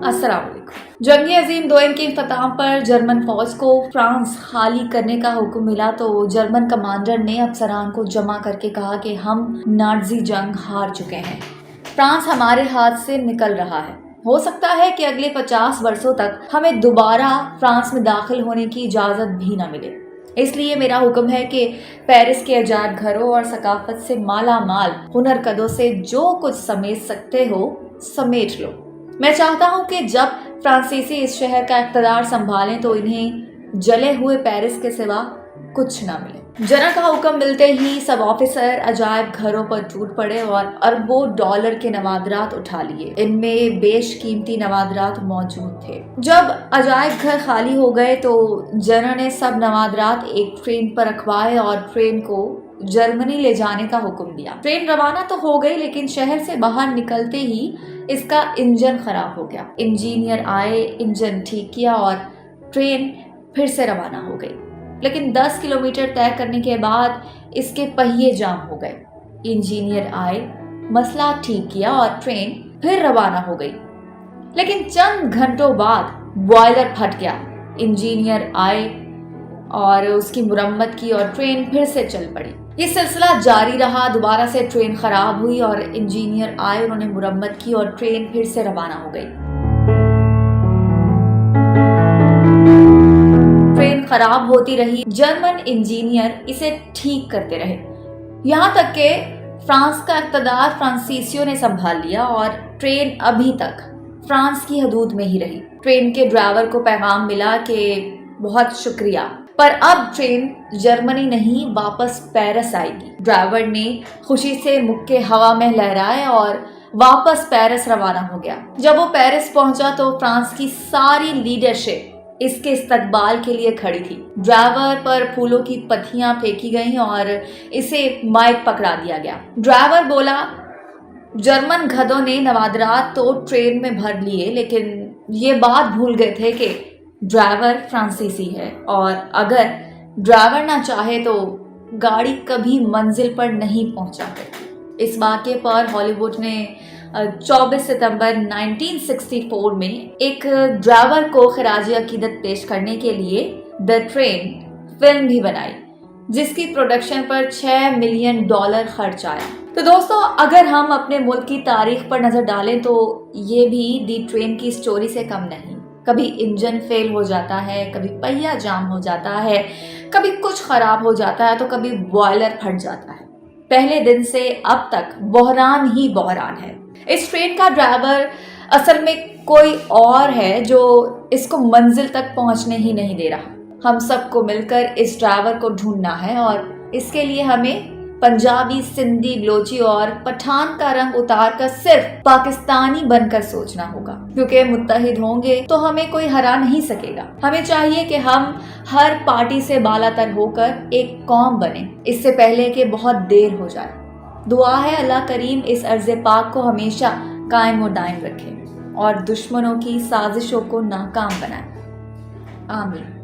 अस्सलाम वालेकुम। जंग अजीम दोयम के इख्तिताम पर जर्मन फौज को फ्रांस खाली करने का हुक्म मिला तो जर्मन कमांडर ने अफसरान को जमा करके कहा कि हम नाज़ी जंग हार चुके हैं, फ्रांस हमारे हाथ से निकल रहा है। हो सकता है कि अगले 50 वर्षों तक हमें दोबारा फ्रांस में दाखिल होने की इजाज़त भी न मिले। इसलिए मेरा हुक्म है कि पेरिस के अजायब घरों और सकाफत से माला माल हुनरकदों से जो कुछ समेट सकते हो समेट लो। मैं चाहता हूं कि जब फ्रांसीसी इस शहर का इक़्तिदार संभालें तो इन्हें जले हुए पेरिस के सिवा कुछ ना मिले। जनरल का हुक्म मिलते ही सब ऑफिसर अजायब घरों पर टूट पड़े और अरबों डॉलर के नवादरात उठा लिए। इनमें बेशकीमती नवादरात मौजूद थे। जब अजायब घर खाली हो गए तो जनरल ने सब नवादरात एक ट्रेन पर रखवाए और ट्रेन को जर्मनी ले जाने का हुक्म दिया। ट्रेन रवाना तो हो गई, लेकिन शहर से बाहर निकलते ही इसका इंजन खराब हो गया। इंजीनियर आए, इंजन ठीक किया और ट्रेन फिर से रवाना हो गई। लेकिन 10 किलोमीटर तय करने के बाद इसके पहिए जाम हो गए। इंजीनियर आए, मसला ठीक किया और ट्रेन फिर रवाना हो गई। लेकिन चंद घंटों बाद बॉयलर फट गया। इंजीनियर आए और उसकी मुरम्मत की और ट्रेन फिर से चल पड़ी। ये सिलसिला जारी रहा। दोबारा से ट्रेन खराब हुई और इंजीनियर आए, उन्होंने मुरम्मत की और ट्रेन फिर से रवाना हो गई। ट्रेन खराब होती रही। जर्मन इंजीनियर इसे ठीक करते रहे, यहाँ तक कि फ्रांस का इक़्तिदार फ्रांसीसियों ने संभाल लिया और ट्रेन अभी तक फ्रांस की हदूद में ही रही। ट्रेन के ड्राइवर को पैगाम मिला कि बहुत शुक्रिया, पर अब ट्रेन जर्मनी नहीं वापस पेरिस आएगी। ड्राइवर ने खुशी से मुक्के हवा में लहराए और वापस पेरिस रवाना हो गया। जब वो पेरिस पहुंचा तो फ्रांस की सारी लीडरशिप इसके इस्तकबाल के लिए खड़ी थी। ड्राइवर पर फूलों की पत्तियां फेंकी गईं और इसे माइक पकड़ा दिया गया। ड्राइवर बोला, जर्मन गधों ने नवादरात तो ट्रेन में भर लिए, लेकिन ये बात भूल गए थे कि ड्राइवर फ्रांसीसी है और अगर ड्राइवर ना चाहे तो गाड़ी कभी मंजिल पर नहीं पहुंचा करती। इस वाक़े पर हॉलीवुड ने 24 सितंबर 1964 में एक ड्राइवर को खिराज अकीदत पेश करने के लिए द ट्रेन फिल्म भी बनाई, जिसकी प्रोडक्शन पर $6 मिलियन खर्च आया। तो दोस्तों, अगर हम अपने मुल्क की तारीख पर नजर डालें तो ये भी दी ट्रेन की स्टोरी से कम नहीं। कभी इंजन फेल हो जाता है, कभी पहिया जाम हो जाता है, कभी कुछ खराब हो जाता है, तो कभी बॉयलर फट जाता है। पहले दिन से अब तक बहरान ही बहरान है। इस ट्रेन का ड्राइवर असल में कोई और है जो इसको मंजिल तक पहुंचने ही नहीं दे रहा। हम सबको मिलकर इस ड्राइवर को ढूंढना है और इसके लिए हमें पंजाबी, सिंधी, बलोची और पठान का रंग उतार कर सिर्फ पाकिस्तानी बनकर सोचना होगा, क्योंकि मुत्तहिद होंगे तो हमें कोई हरा नहीं सकेगा। हमें चाहिए कि हम हर पार्टी से बालातर होकर एक कौम बने, इससे पहले कि बहुत देर हो जाए। दुआ है अल्लाह करीम इस अर्ज़ पाक को हमेशा कायम और दायम रखे और दुश्मनों की साजिशों को नाकाम बनाए। आमीन।